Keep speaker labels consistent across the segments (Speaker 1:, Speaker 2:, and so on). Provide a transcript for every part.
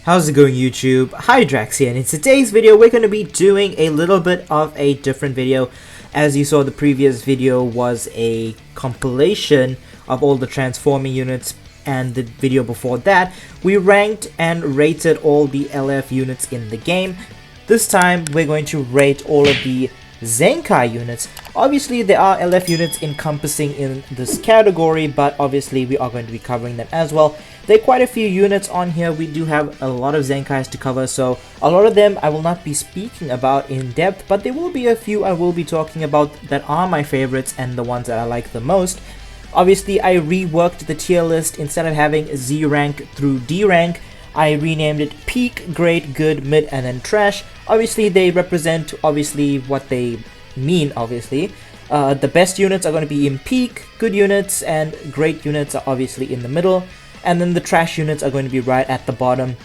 Speaker 1: How's it going, YouTube? Hi, Drax here, and in today's video we're going to be doing a little bit of a different video. As you saw, the previous video was a compilation of all the transforming units, and the video before that we ranked and rated all the LF units in the game. This time we're going to rate all of the Zenkai units. Obviously there are LF units encompassing in this category, but obviously we are going to be covering them as well. There are quite a few units on here. We do have a lot of Zenkais to cover, so a lot of them I will not be speaking about in depth, but there will be a few I will be talking about that are my favorites and the ones that I like the most. Obviously I reworked the tier list. Instead of having Z rank through D rank, I renamed it Peak, Great, Good, Mid, and then Trash. Obviously they represent what they mean. Obviously the best units are going to be in Peak, good units and great units are obviously in the middle, and then the trash units are going to be right at the bottom.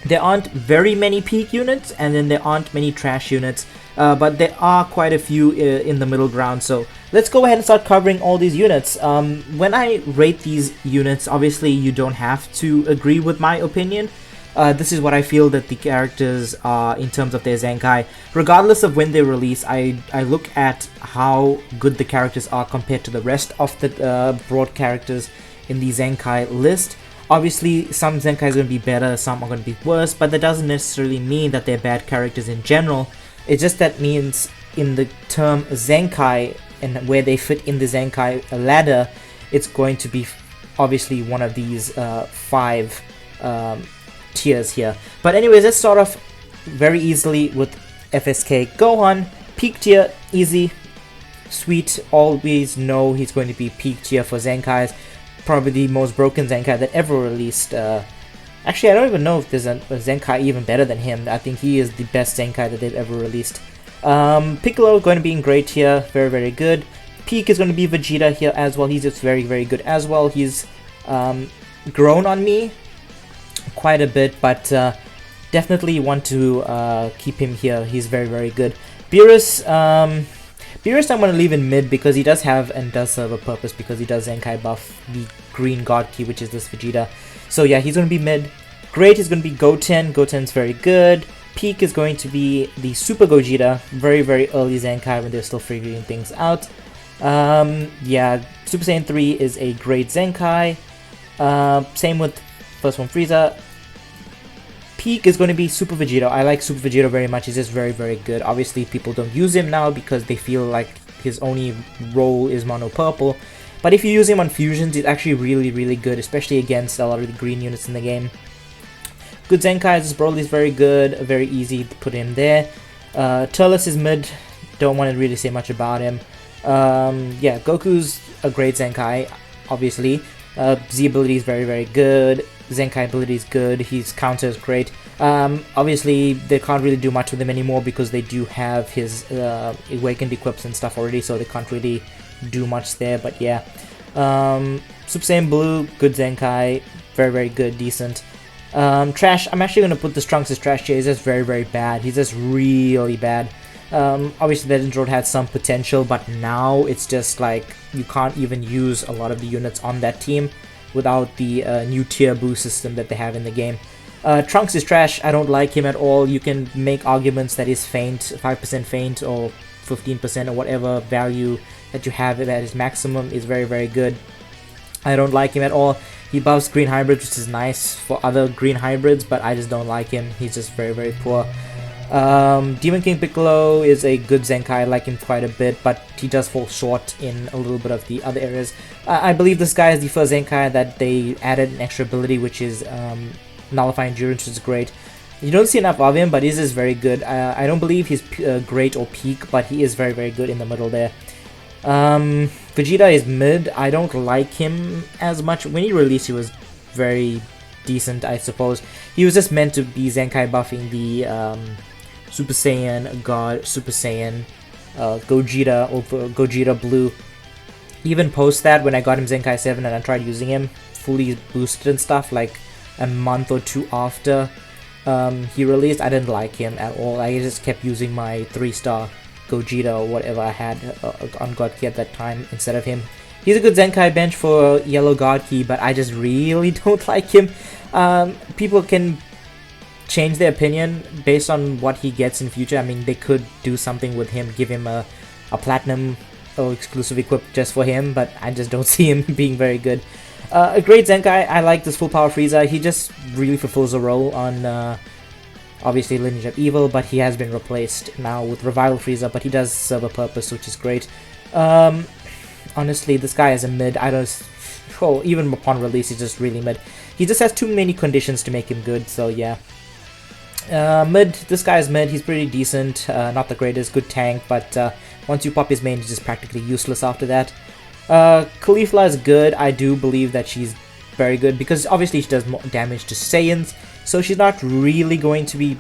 Speaker 1: There aren't very many Peak units, and then there aren't many trash units, but there are quite a few in the middle ground. So let's go ahead and start covering all these units. When I rate these units, obviously you don't have to agree with my opinion. This is what I feel that the characters are in terms of their Zenkai. Regardless of when they release, I look at how good the characters are compared to the rest of the broad characters in the Zenkai list. Obviously some Zenkai is going to be better, some are going to be worse, but that doesn't necessarily mean that they're bad characters in general. It just that means in the term Zenkai and where they fit in the Zenkai ladder, it's going to be obviously one of these five tiers here. But anyways, let's start off very easily with FSK Gohan. Peak tier, easy, sweet, always know he's going to be peak tier for Zenkais. Probably the most broken Zenkai that ever released. Actually, I don't even know if there's a Zenkai even better than him. I think he is the best Zenkai that they've ever released. Piccolo going to be in great tier, very, very good. Peak is going to be Vegeta here as well. He's just very, very good as well. He's grown on me quite a bit, but definitely want to keep him here. He's very, very good. Beerus I'm going to leave in mid because he does have and does serve a purpose, because he does Zenkai buff the green God Key, which is this Vegeta. So yeah, he's going to be mid. Great is going to be Goten. Goten's very good. Peak is going to be the Super Gogeta, very, very early Zenkai when they're still figuring things out. Yeah, Super Saiyan 3 is a great Zenkai. Same with first one, Frieza. Peak is going to be Super Vegeta. I like Super Vegeta very much. He's just very, very good. Obviously, people don't use him now because they feel like his only role is Mono Purple. But if you use him on fusions, he's actually really, really good, especially against a lot of the green units in the game. Good Zenkais, Broly is very good, very easy to put him there. TIERLIST is mid, don't want to really say much about him. Yeah, Goku's a great Zenkai, obviously. Z ability is very, very good. Zenkai ability is good. His counter is great. Obviously, they can't really do much with him anymore because they do have his awakened equips and stuff already, so they can't really do much there. But yeah, Super Saiyan Blue, good Zenkai, very, very good, decent. Trash, I'm actually going to put this Trunks as trash here. He's just very, very bad. He's just really bad. Obviously, Legends Road had some potential, but now it's just like you can't even use a lot of the units on that team without the new tier boost system that they have in the game. Trunks is trash. I don't like him at all. You can make arguments that he's faint, 5% faint or 15% or whatever value that you have at his maximum is very, very good. I don't like him at all. He buffs green hybrids, which is nice for other green hybrids, but I just don't like him. He's just very, very poor. Demon King Piccolo is a good Zenkai. I like him quite a bit, but he does fall short in a little bit of the other areas. I believe this guy is the first Zenkai that they added an extra ability, which is Nullify Endurance, which is great. You don't see enough of him, but he is very good. I don't believe he's great or peak, but he is very, very good in the middle there. Vegeta is mid. I don't like him as much. When he released, he was very decent, I suppose. He was just meant to be Zenkai buffing the Super Saiyan God, Super Saiyan Gogeta over Gogeta Blue. Even post that, when I got him Zenkai 7 and I tried using him fully boosted and stuff, like a month or two after he released, I didn't like him at all. I just kept using my 3-star Gogeta or whatever I had on God Key at that time instead of him. He's a good Zenkai bench for Yellow God Key, but I just really don't like him. People can change their opinion based on what he gets in future. I mean, they could do something with him, give him a platinum or exclusive equip just for him, but I just don't see him being very good. A great Zenkai. I like this full power Frieza. He just really fulfills a role on obviously Lineage of Evil, but he has been replaced now with Revival Frieza, but he does serve a purpose, which is great. Honestly, this guy is a mid. I don't... Oh, even upon release, he's just really mid. He just has too many conditions to make him good, so yeah. Mid, this guy is mid. He's pretty decent, not the greatest, good tank, but once you pop his main, he's just practically useless after that. Caulifla is good. I do believe that she's very good because obviously she does more damage to Saiyans, so she's not really going to be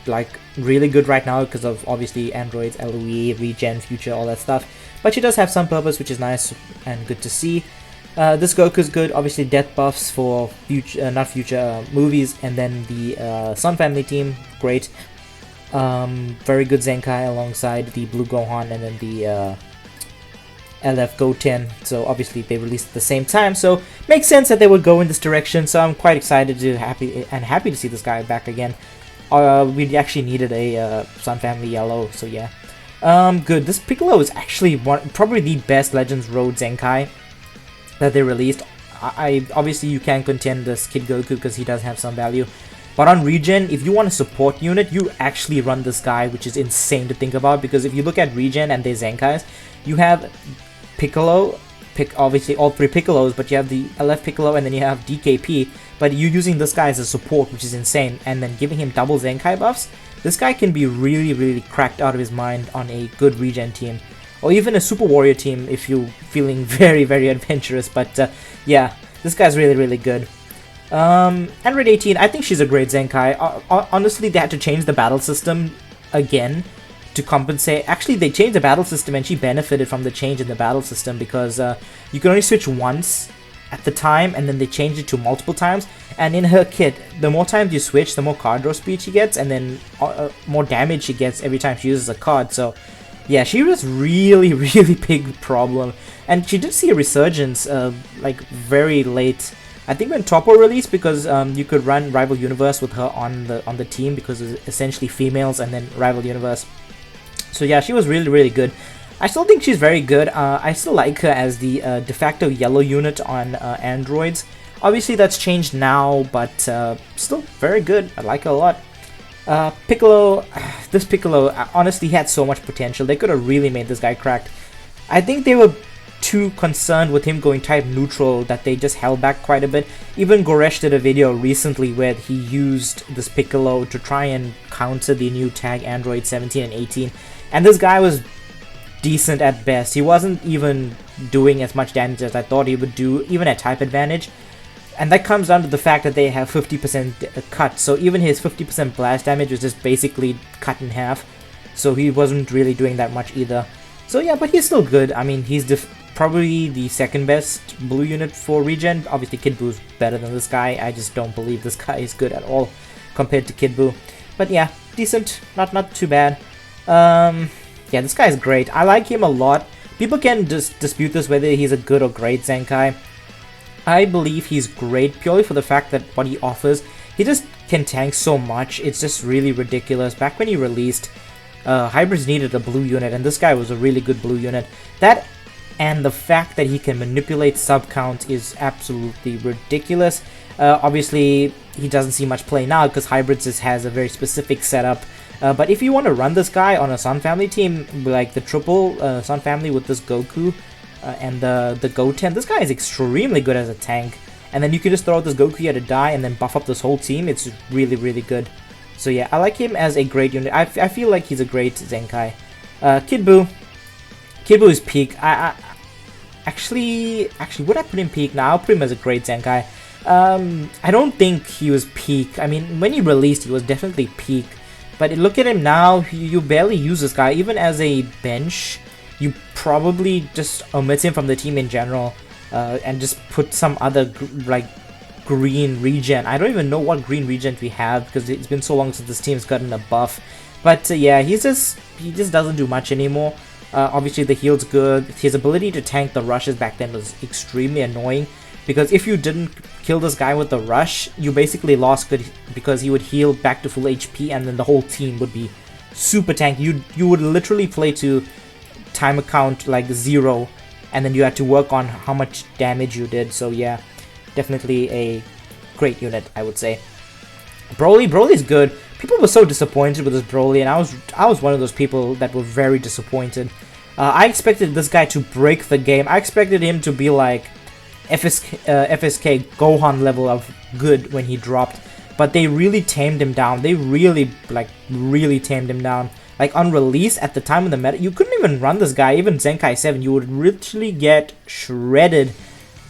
Speaker 1: like really good right now because of obviously androids, LOE, regen, future, all that stuff, but she does have some purpose, which is nice and good to see. This Goku is good, obviously death buffs for future, not future movies, and then the Sun Family team, great. Very good Zenkai alongside the Blue Gohan and then the LF Goten, so obviously they released at the same time, so makes sense that they would go in this direction, so I'm quite excited to happy to see this guy back again. We actually needed a Sun Family Yellow, so yeah. Good, this Piccolo is actually probably the best Legends Road Zenkai that they released. Obviously you can contend this Kid Goku because he does have some value, but on regen, if you want a support unit, you actually run this guy, which is insane to think about, because if you look at regen and their Zenkais, you have Piccolo, obviously all three Piccolos, but you have the LF Piccolo and then you have DKP, but you're using this guy as a support, which is insane, and then giving him double Zenkai buffs. This guy can be really cracked out of his mind on a good regen team, or even a Super Warrior team if you're feeling very adventurous, but yeah, this guy's really good. Android 18, I think she's a great Zenkai. Honestly, they had to change the battle system again to compensate. Actually, they changed the battle system and she benefited from the change in the battle system because you can only switch once at the time, and then they changed it to multiple times, and in her kit, the more times you switch, the more card draw speed she gets, and then more damage she gets every time she uses a card. So yeah, she was really big problem, and she did see a resurgence like very late, I think when Toppo released, because you could run Rival Universe with her on the team because it's essentially females and then Rival Universe. So yeah, she was really good. I still think she's very good. I still like her as the de facto yellow unit on androids. Obviously that's changed now, but still very good. I like her a lot. Piccolo, this Piccolo honestly had so much potential. They could have really made this guy cracked. I think they were too concerned with him going type neutral that they just held back quite a bit. Even Goresh did a video recently where he used this Piccolo to try and counter the new tag Android 17 and 18, and this guy was decent at best. He wasn't even doing as much damage as I thought he would do, even at type advantage. And that comes down to the fact that they have 50% cut, so even his 50% blast damage was just basically cut in half. So he wasn't really doing that much either. So yeah, but he's still good. I mean, he's probably the second best blue unit for regen. Obviously Kid Boo's better than this guy. I just don't believe this guy is good at all compared to Kid Boo. But yeah, decent, not too bad. Yeah, this guy is great. I like him a lot. People can just dispute this whether he's a good or great Zenkai. I believe he's great purely for the fact that what he offers, he just can tank so much. It's just really ridiculous. Back when he released, hybrids needed a blue unit, and this guy was a really good blue unit. That and the fact that he can manipulate sub count is absolutely ridiculous. Obviously, he doesn't see much play now because hybrids just has a very specific setup. But if you want to run this guy on a Sun Family team, like the triple Sun Family with this Goku and the Goten, this guy is extremely good as a tank. And then you can just throw out this Goku here to die and then buff up this whole team. It's really good. So yeah, I like him as a great unit. I feel like he's a great Zenkai. Kid Boo is peak. Actually, would I put him peak? Now I'll put him as a great Zenkai. I don't think he was peak. I mean, when he released, he was definitely peak. But look at him now, you barely use this guy. Even as a bench, you probably just omit him from the team in general and just put some other like green regen. I don't even know what green regen we have because it's been so long since this team's gotten a buff. But yeah, he just doesn't do much anymore. Obviously the heal's good. His ability to tank the rushes back then was extremely annoying. because if you didn't kill this guy with the rush, you basically lost good, because he would heal back to full HP and then the whole team would be super tanky. You would literally play to time count like 0, and then you had to work on how much damage you did. So yeah, definitely a great unit, I would say. Broly's good. People were so disappointed with this Broly, and I was one of those people that were very disappointed. I expected this guy to break the game. I expected him to be like FSK Gohan level of good when he dropped, but they really tamed him down. They really tamed him down. Like on release at the time of the meta, you couldn't even run this guy. Even Zenkai 7, you would literally get shredded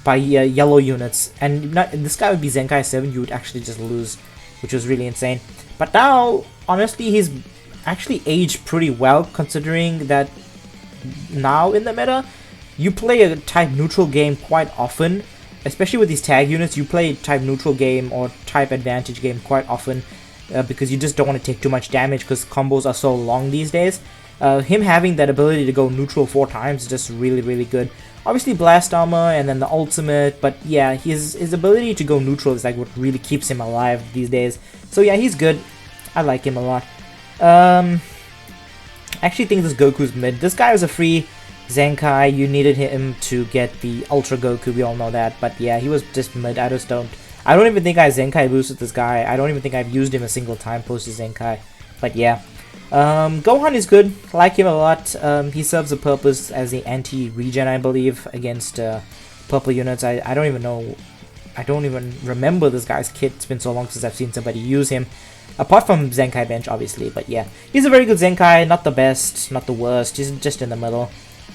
Speaker 1: by yellow units, and this guy would be Zenkai 7. You would actually just lose, which was really insane. But now, honestly, he's actually aged pretty well, considering that now in the meta, you play a type neutral game quite often, especially with these tag units. You play type neutral game or type advantage game quite often, because you just don't want to take too much damage because combos are so long these days. Him having that ability to go neutral 4 times is just really good. Obviously blast armor and then the ultimate, but yeah, his ability to go neutral is like what really keeps him alive these days. So yeah, he's good. I like him a lot. I actually think this Goku's mid. This guy was a free Zenkai. You needed him to get the Ultra Goku, we all know that, but yeah, he was just mid. I don't even think I Zenkai boosted this guy. I don't even think I've used him a single time post Zenkai, but yeah. Gohan is good. I like him a lot. He serves a purpose as the anti-regen, I believe, against purple units. I don't even know. I don't even remember this guy's kit. It's been so long since I've seen somebody use him. Apart from Zenkai Bench, obviously. But yeah, he's a very good Zenkai. Not the best, not the worst. He's just in the middle.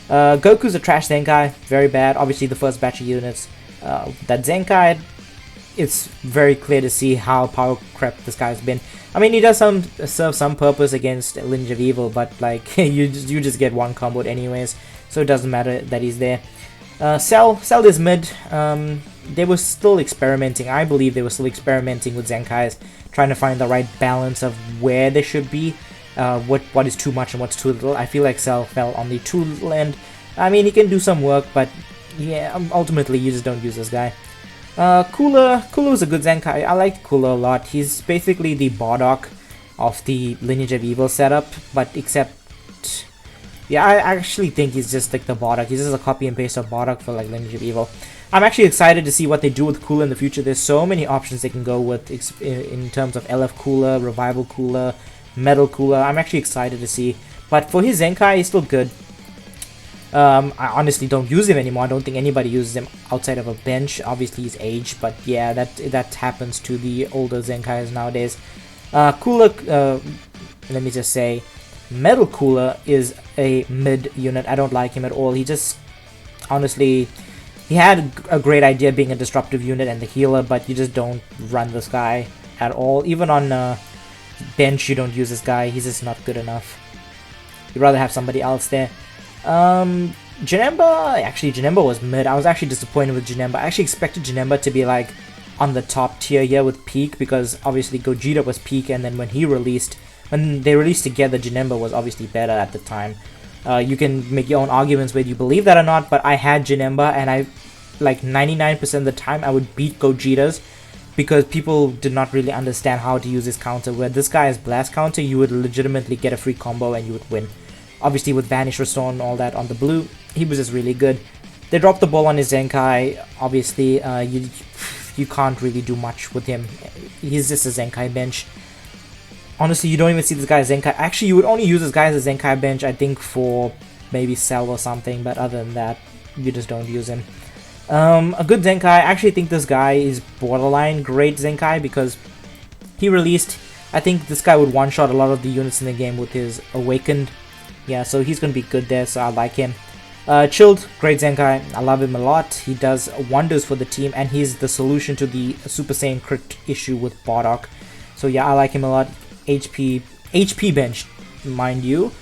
Speaker 1: Goku's a trash Zenkai. Very bad. Obviously, the first batch of units. That Zenkai, it's very clear to see how power crept this guy's been. I mean, he does serve some purpose against Lineage of Evil, but like you just get one comboed anyways, so it doesn't matter that he's there. Cell is mid. They were still experimenting. I believe they were still experimenting with Zenkais, trying to find the right balance of where they should be, what is too much and what's too little. I feel like Cell fell on the too little end. I mean, he can do some work, but yeah, ultimately you just don't use this guy. Cooler is a good Zenkai. I like Cooler a lot. He's basically the Bardock of the Lineage of Evil setup, but except, yeah, I actually think he's just like the Bardock. He's just a copy and paste of Bardock for like Lineage of Evil. I'm actually excited to see what they do with Cooler in the future. There's so many options they can go with in terms of LF Cooler, Revival Cooler, Metal Cooler. I'm actually excited to see. But for his Zenkai, he's still good. I honestly don't use him anymore. I don't think anybody uses him outside of a bench. Obviously he's aged, but yeah, that happens to the older Zenkais nowadays. Cooler, let me just say, Metal Cooler is a mid unit. I don't like him at all. He just, honestly, he had a great idea being a disruptive unit and the healer, but you just don't run this guy at all. Even on bench, you don't use this guy. He's just not good enough. You'd rather have somebody else there. Janemba was mid. I was actually disappointed with Janemba. I actually expected Janemba to be like on the top tier here with Peak, because obviously Gogeta was Peak, and then when they released together, Janemba was obviously better at the time. You can make your own arguments whether you believe that or not, but I had Janemba, and I, like 99% of the time, I would beat Gogeta's, because people did not really understand how to use his counter. Where this guy's blast counter, you would legitimately get a free combo and you would win. Obviously with Vanish Restore and all that on the blue, he was just really good. They dropped the ball on his Zenkai. Obviously, you can't really do much with him. He's just a Zenkai bench. Honestly, you don't even see this guy as Zenkai. Actually, you would only use this guy as a Zenkai bench, I think, for maybe Cell or something, but other than that, you just don't use him. A good Zenkai. I actually think this guy is borderline great Zenkai, because he released, I think this guy would one-shot a lot of the units in the game with his Awakened. Yeah, so he's going to be good there, so I like him. Chilled, great Zenkai. I love him a lot. He does wonders for the team, and he's the solution to the Super Saiyan crit issue with Bardock. So yeah, I like him a lot. HP bench, mind you,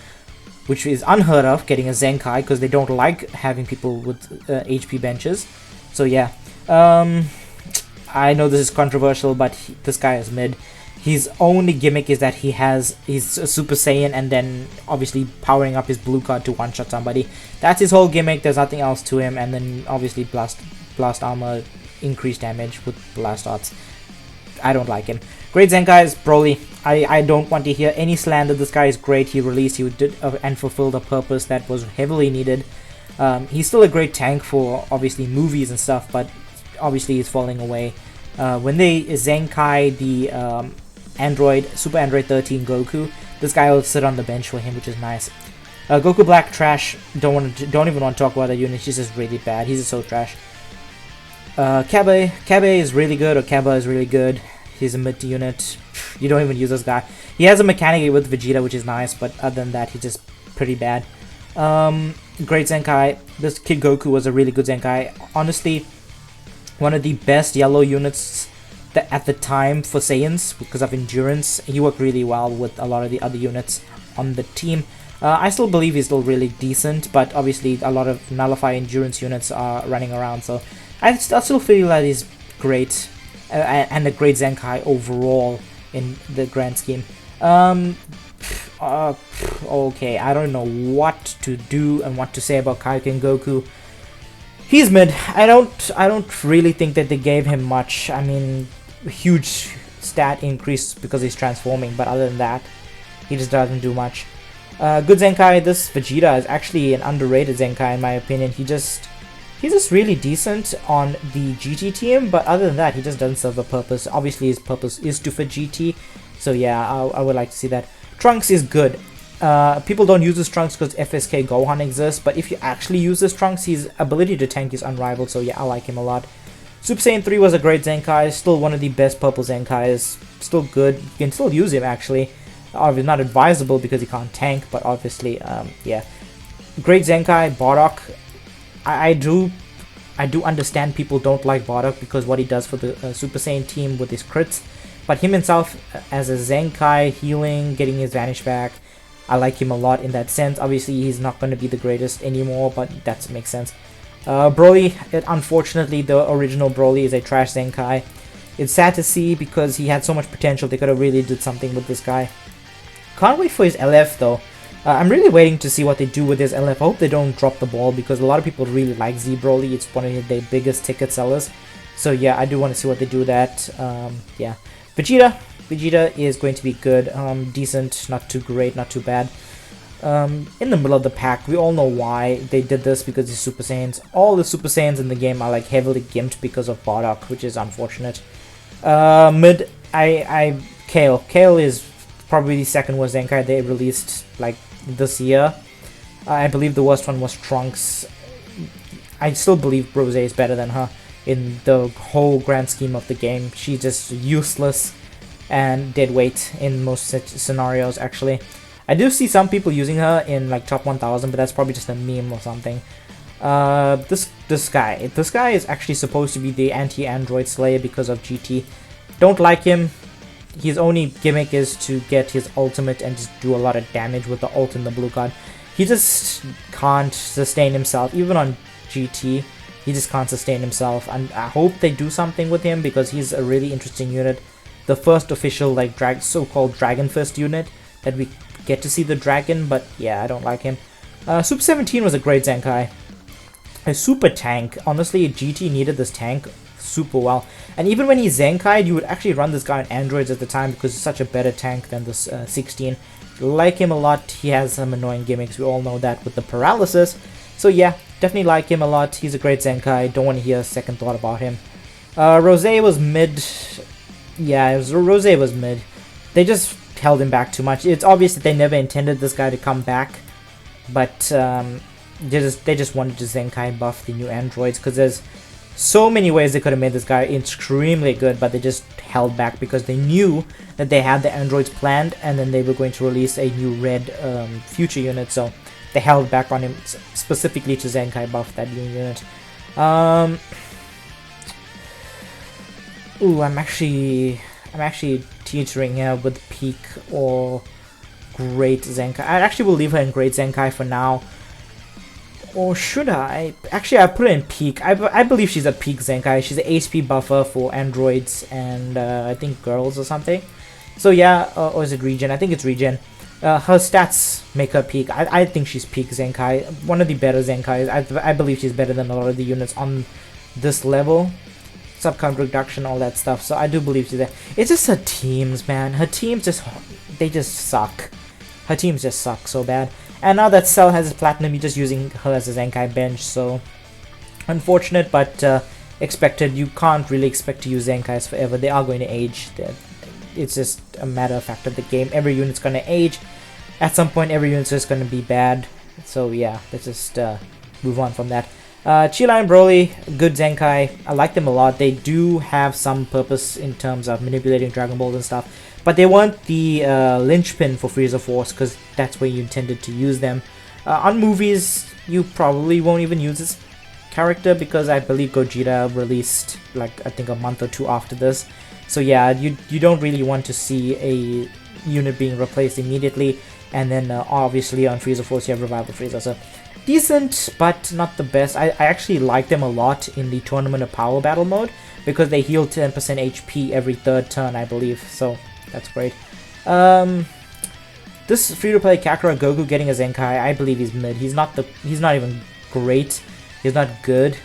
Speaker 1: which is unheard of, getting a Zenkai, because they don't like having people with HP benches. So yeah, I know this is controversial, but this guy is mid. His only gimmick is that he's a Super Saiyan, and then obviously powering up his blue card to one-shot somebody. That's his whole gimmick. There's nothing else to him. And then obviously blast armor increased damage with blast arts. I don't like him. Great Zenkai is Broly. I don't want to hear any slander. This guy is great. He released, he did and fulfilled a purpose that was heavily needed. He's still a great tank for obviously movies and stuff, but obviously he's falling away. When they Zenkai the Super Android 13 Goku, this guy will sit on the bench for him, which is nice. Goku Black trash. Don't even want to talk about that unit. He's just really bad. He's just so trash. Kabe is really good, or Kaba is really good. He's a mid unit. You don't even use this guy. He has a mechanic with Vegeta, which is nice, but other than that, he's just pretty bad. Great Zenkai. This Kid Goku was a really good Zenkai. Honestly, one of the best yellow units at the time for Saiyans because of endurance. He worked really well with a lot of the other units on the team. I still believe he's still really decent, but obviously a lot of nullify endurance units are running around, so I still feel that he's great and a great Zenkai overall in the grand scheme. Okay, I don't know what to do and what to say about Kaioken Goku. He's mid. I don't really think that they gave him much. I mean, huge stat increase because he's transforming, but other than that, he just doesn't do much. Good Zenkai. This Vegeta is actually an underrated Zenkai in my opinion. He's just really decent on the GT team, but other than that, he just doesn't serve a purpose. Obviously, his purpose is to fit GT, so yeah, I would like to see that. Trunks is good. People don't use this Trunks because FSK Gohan exists, but if you actually use this Trunks, his ability to tank is unrivaled, so yeah, I like him a lot. Super Saiyan 3 was a great Zenkai, still one of the best purple Zenkais, still good. You can still use him actually. Obviously not advisable because he can't tank, but obviously, yeah. Great Zenkai, Bardock. I do understand people don't like Bardock because what he does for the Super Saiyan team with his crits, but him himself as a Zenkai, healing, getting his Vanish back, I like him a lot in that sense. Obviously, he's not going to be the greatest anymore, but that makes sense. Broly, unfortunately, the original Broly is a trash Zenkai. It's sad to see because he had so much potential. They could have really did something with this guy. Can't wait for his LF though. I'm really waiting to see what they do with his LF. I hope they don't drop the ball because a lot of people really like Z Broly. It's one of their biggest ticket sellers. So yeah, I do want to see what they do with that. Yeah. Vegeta is going to be good. Decent, not too great, not too bad. In the middle of the pack, we all know why they did this because he's Super Saiyans. All the Super Saiyans in the game are like heavily gimped because of Bardock, which is unfortunate. Mid, Kale. Kale is probably the second worst Zenkai they released like this year. I believe the worst one was Trunks. I still believe Rose is better than her in the whole grand scheme of the game. She's just useless and dead weight in most scenarios actually. I do see some people using her in like top 1000, but that's probably just a meme or something. This guy is actually supposed to be the anti-android slayer because of GT. Don't like him. His only gimmick is to get his ultimate and just do a lot of damage with the ult in the blue card. He just can't sustain himself, even on GT. He just can't sustain himself, and I hope they do something with him because he's a really interesting unit. The first official like so-called Dragon Fist unit that we get to see the dragon, but yeah, I don't like him. Super 17 was a great Zenkai. A super tank. Honestly, GT needed this tank super well. And even when he's Zenkai'd, you would actually run this guy on androids at the time because he's such a better tank than this 16. Like him a lot. He has some annoying gimmicks. We all know that with the paralysis. So yeah, definitely like him a lot. He's a great Zenkai. Don't want to hear a second thought about him. Rose was mid. Yeah, Rose was mid. They just held him back too much. It's obvious that they never intended this guy to come back, but they just wanted to Zenkai buff the new androids because there's so many ways they could have made this guy extremely good, but they just held back because they knew that they had the androids planned and then they were going to release a new red future unit, so they held back on him specifically to Zenkai buff that new unit. Ooh, I'm actually teetering here with peak or great Zenkai. I actually will leave her in great Zenkai for now. Or should I? Actually, I put her in peak. I believe she's a peak Zenkai. She's an HP buffer for androids and I think girls or something. So yeah, or is it regen? I think it's regen. Her stats make her peak. I think she's peak Zenkai. One of the better Zenkais. I believe she's better than a lot of the units on this level. sub count reduction, all that stuff. So I do believe she's there. It's just her teams, man. Her teams they just suck. Her teams just suck so bad. And now that Cell has a platinum, you're just using her as a Zenkai bench. So unfortunate, but expected. You can't really expect to use Zenkais forever. They are going to age. It's just a matter of fact of the game. Every unit's going to age. At some point, every unit's just going to be bad. So yeah, let's just move on from that. Chila and Broly, good Zenkai. I like them a lot. They do have some purpose in terms of manipulating Dragon Balls and stuff. But they weren't the linchpin for Frieza Force, because that's where you intended to use them. On movies, you probably won't even use this character, because I believe Gogeta released like I think a month or two after this. So yeah, you don't really want to see a unit being replaced immediately. And then obviously on Frieza Force you have Revival Frieza. So decent, but not the best. I actually like them a lot in the Tournament of Power battle mode, because they heal 10% HP every third turn, I believe. So that's great. This free-to-play Kakarot Goku getting a Zenkai, I believe he's mid. He's not even great. He's not good,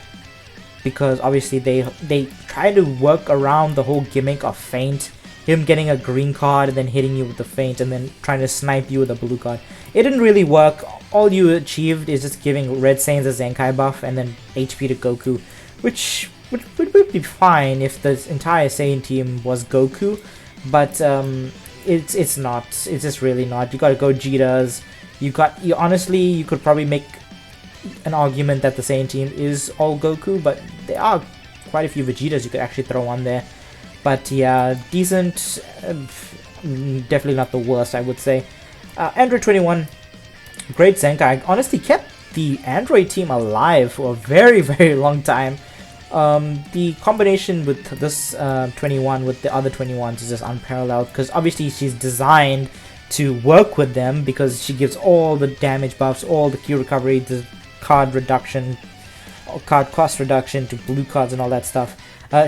Speaker 1: because obviously they try to work around the whole gimmick of feint. Him getting a green card and then hitting you with the feint and then trying to snipe you with a blue card. It didn't really work. All you achieved is just giving Red Saiyans a Zenkai buff and then HP to Goku, which would be fine if the entire Saiyan team was Goku, but it's not. It's just really not. You gotta go Gogeta's. Honestly, you could probably make an argument that the Saiyan team is all Goku, but there are quite a few Vegetas you could actually throw on there. But yeah, decent, definitely not the worst, I would say. Android 21, great Zenkai. Honestly, kept the Android team alive for a very, very long time. The combination with this 21 with the other 21s is just unparalleled, because obviously she's designed to work with them, because she gives all the damage buffs, all the Q recovery, the card reduction, card cost reduction to blue cards and all that stuff.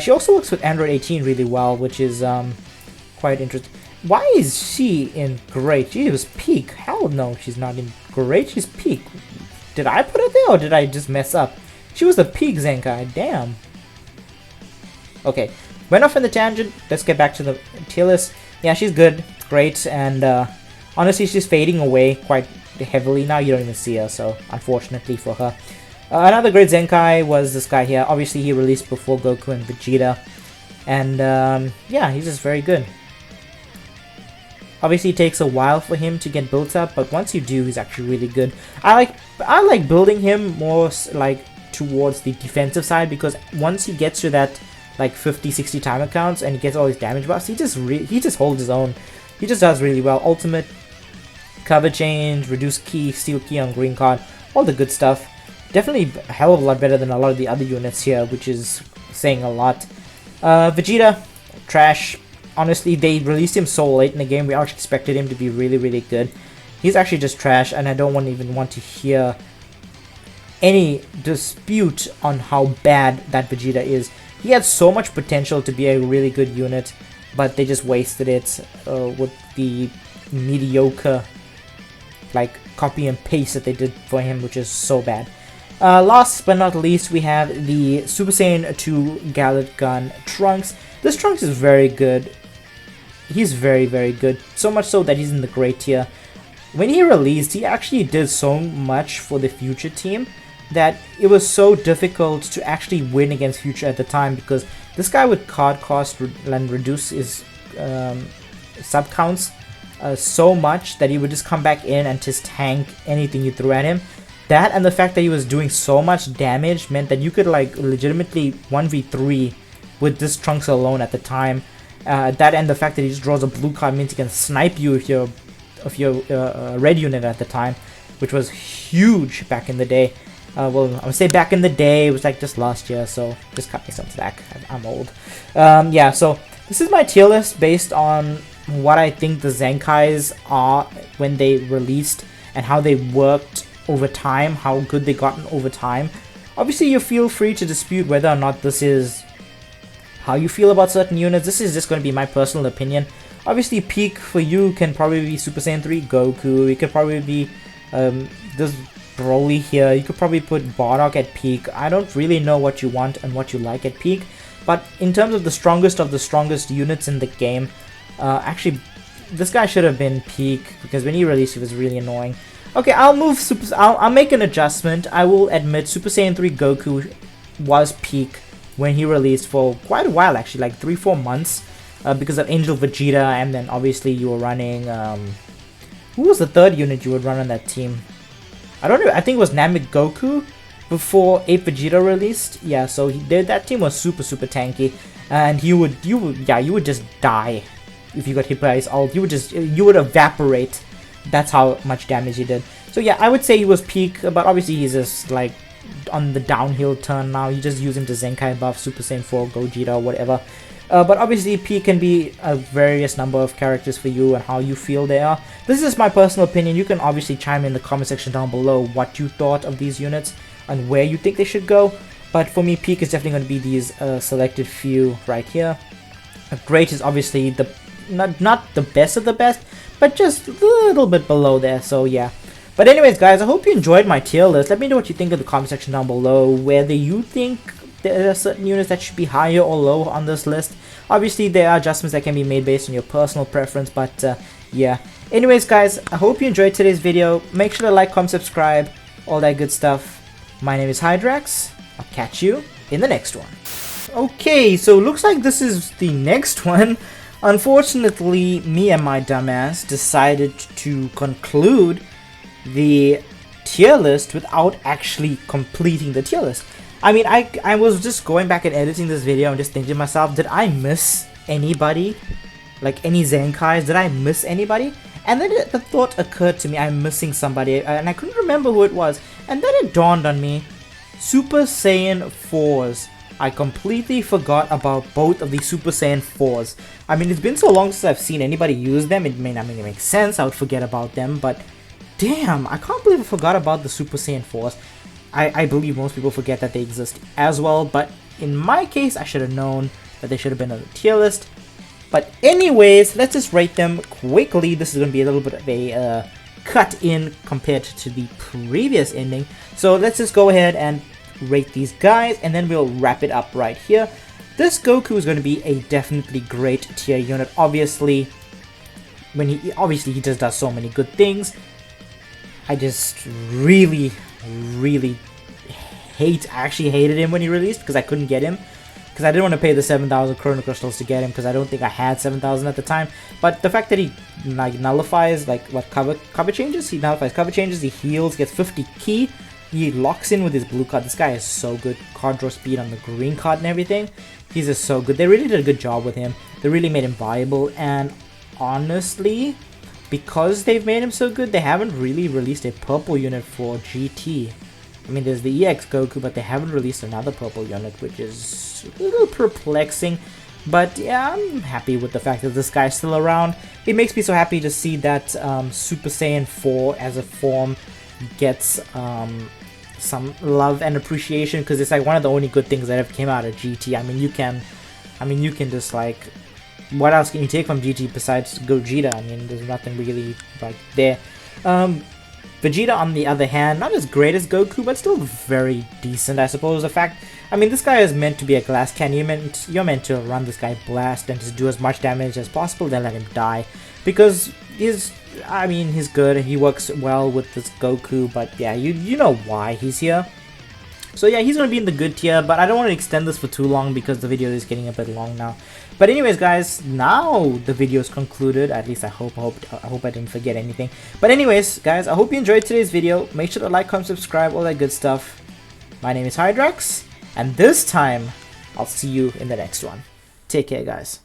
Speaker 1: She also works with Android 18 really well, which is quite interesting. Why is she in great? She was peak. Hell no, she's not in great. She's peak. Did I put it there or did I just mess up? She was the peak Zenkai. Damn. Okay, went off on the tangent. Let's get back to the tier list. Yeah, she's good, great, and honestly, she's fading away quite heavily now. You don't even see her, so unfortunately for her. Another great Zenkai was this guy here. Obviously, he released before Goku and Vegeta. And yeah, he's just very good. Obviously, it takes a while for him to get built up, but once you do, he's actually really good. I like building him more like towards the defensive side, because once he gets to that like 50-60 timer counts and he gets all his damage buffs, he just holds his own. He just does really well. Ultimate, cover change, reduce key, steal key on green card, all the good stuff. Definitely a hell of a lot better than a lot of the other units here, which is saying a lot. Vegeta, trash. Honestly, they released him so late in the game, we actually expected him to be really, really good. He's actually just trash, and I don't even want to hear any dispute on how bad that Vegeta is. He had so much potential to be a really good unit, but they just wasted it with the mediocre like copy and paste that they did for him, which is so bad. Last but not least, we have the Super Saiyan 2 Gallet Gun Trunks. This Trunks is very good. He's very, very good. So much so that he's in the great tier. When he released, he actually did so much for the Future team that it was so difficult to actually win against Future at the time, because this guy would card cost and reduce his sub counts so much that he would just come back in and just tank anything you threw at him. That and the fact that he was doing so much damage meant that you could like legitimately 1v3 with this Trunks alone at the time. That and the fact that he just draws a blue card means he can snipe you if you're red unit at the time, which was huge back in the day. Well, I would say back in the day, it was like just last year, so just cut me some slack. I'm old. Yeah, so this is my tier list based on what I think the Zenkais are when they released and how they worked over time, how good they gotten over time. Obviously, you feel free to dispute whether or not this is how you feel about certain units. This is just going to be my personal opinion. Obviously, peak for you can probably be Super Saiyan 3 Goku. It could probably be this Broly here. You could probably put Bardock at peak. I don't really know what you want and what you like at peak, but in terms of the strongest units in the game, actually, this guy should have been peak, because when he released, he was really annoying. Okay, I'll make an adjustment. I will admit Super Saiyan 3 Goku was peak when he released for quite a while, actually, like 3-4 months, because of Angel Vegeta, and then obviously you were running, who was the third unit you would run on that team? I don't know, I think it was Namek Goku before 8 Vegeta released. Yeah, so that team was super tanky, and you would just die if you got hit by his ult. You would evaporate. That's how much damage he did. So yeah, I would say he was peak, but obviously he's just like on the downhill turn now. You just use him to Zenkai buff, Super Saiyan 4, Gogeta, or whatever. But obviously peak can be a various number of characters for you and how you feel they are. This is my personal opinion. You can obviously chime in the comment section down below what you thought of these units and where you think they should go. But for me, peak is definitely going to be these selected few right here. Great is obviously the not the best of the best, but just a little bit below there. So yeah. But anyways, guys, I hope you enjoyed my tier list. Let me know what you think in the comment section down below, whether you think there are certain units that should be higher or lower on this list. Obviously, there are adjustments that can be made based on your personal preference, but yeah. Anyways, guys, I hope you enjoyed today's video. Make sure to like, comment, subscribe, all that good stuff. My name is Hydrax. I'll catch you in the next one. Okay, so looks like this is the next one. Unfortunately, me and my dumbass decided to conclude the tier list without actually completing the tier list. I mean, I was just going back and editing this video and just thinking to myself, did I miss anybody? Like any Zenkais? Did I miss anybody? And then the thought occurred to me, I'm missing somebody, and I couldn't remember who it was. And then it dawned on me, Super Saiyan 4s. I completely forgot about both of the Super Saiyan 4s. I mean, it's been so long since I've seen anybody use them. It makes sense I would forget about them, but damn, I can't believe I forgot about the Super Saiyan 4s. I believe most people forget that they exist as well, but in my case, I should have known that they should have been on the tier list. But anyways, let's just rate them quickly. This is going to be a little bit of a cut in compared to the previous ending. So let's just go ahead and rate these guys, and then we'll wrap it up right here. This Goku is going to be a definitely great tier unit. Obviously, he just does so many good things. I just really actually hated him when he released, because I couldn't get him, because I didn't want to pay the 7,000 Chrono Crystals to get him, because I don't think I had 7,000 at the time. But the fact that he like nullifies like what cover changes, he nullifies cover changes, he heals, gets 50 ki, he locks in with his blue card. This guy is so good. Card draw speed on the green card and everything. He's just so good. They really did a good job with him. They really made him viable, and honestly, because they've made him so good, they haven't really released a purple unit for GT. I mean, there's the EX Goku, but they haven't released another purple unit, which is a little perplexing. But yeah, I'm happy with the fact that this guy's still around. It makes me so happy to see that Super Saiyan 4 as a form gets some love and appreciation, because it's like one of the only good things that have came out of GT. I mean, you can just like, what else can you take from GT besides Gogeta? I mean, there's nothing really like there. Vegeta, on the other hand, not as great as Goku, but still very decent, I suppose. The fact, I mean, this guy is meant to be a glass cannon. You're meant to run this guy blast and just do as much damage as possible, then let him die, because he's good. He works well with this Goku, but yeah, you know why he's here. So yeah, he's going to be in the good tier, but I don't want to extend this for too long because the video is getting a bit long now. But anyways, guys, now the video is concluded. At least I hope I didn't forget anything. But anyways, guys, I hope you enjoyed today's video. Make sure to like, comment, subscribe, all that good stuff. My name is Hydrax, and this time, I'll see you in the next one. Take care, guys.